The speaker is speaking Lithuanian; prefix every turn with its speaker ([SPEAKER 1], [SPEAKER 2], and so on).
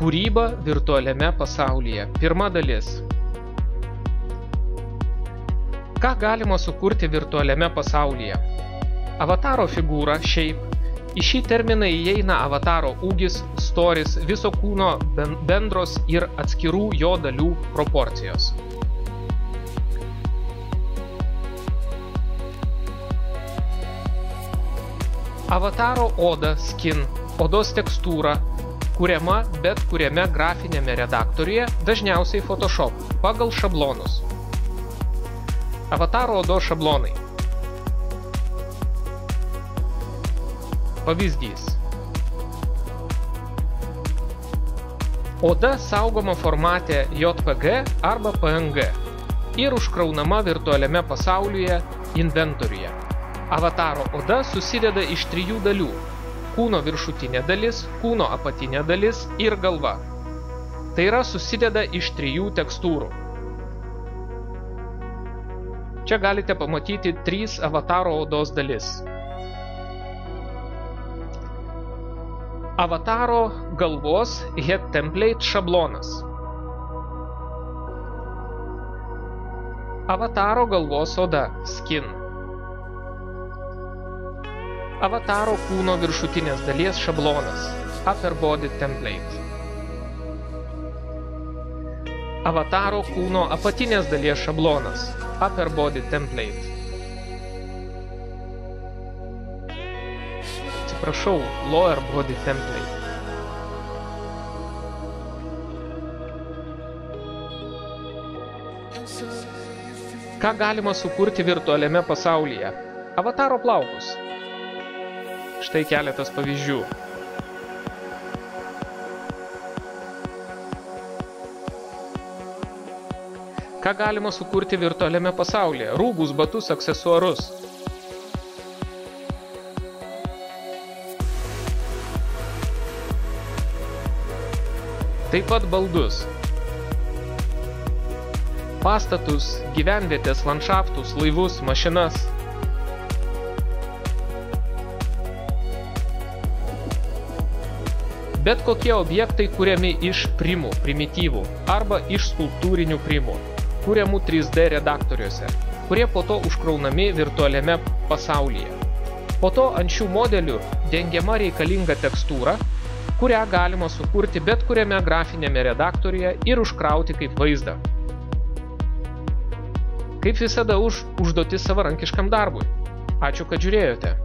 [SPEAKER 1] Kūryba virtualiame pasaulyje. Pirma dalis. Ką galima sukurti virtualiame pasaulyje? Avataro figūra, shape. Į šį terminą įeina avataro ūgis, storis, viso kūno bendros ir atskirų jo dalių proporcijos. Avataro oda, skin, odos tekstūra, kuriama bet kuriame grafinėme redaktoriuje, dažniausiai Photoshop, pagal šablonus. Avataro odos šablonai. Pavyzdys. Oda saugoma formate JPG arba PNG ir užkraunama virtualiame pasaulyje inventoriuje. Avataro oda susideda iš 3 dalių – kūno viršutinė dalis, kūno apatinė dalis ir galva. Tai yra susideda iš 3 tekstūrų. Čia galite pamatyti 3 avataro odos dalis. Avataro galvos head template šablonas. Avataro galvos oda skin. Avataro kūno viršutinės dalies šablonas upper body template. Avataro kūno apatinės dalies šablonas upper body template. Prašau, lower body template. Ką galima sukurti virtualiame pasaulyje? Avataro plaukus. Štai keletas pavyzdžių. Ką galima sukurti virtualiame pasaulyje? Rūbus, batus, aksesuarus. Taip pat baldus, pastatus, gyvenvietės, landšaftus, laivus, mašinas. Bet kokie objektai kuriami iš primų, primityvų arba iš skulptūrinių primų, kuriamų 3D redaktoriuose, kurie po to užkraunami virtualiame pasaulyje. Po to ant šių modelių dengiama reikalinga tekstūra, kurią galima sukurti bet kuriame grafinėme redaktoriuje ir užkrauti kaip vaizdą. Kaip visada užduotis savarankiškam darbui. Ačiū, kad žiūrėjote.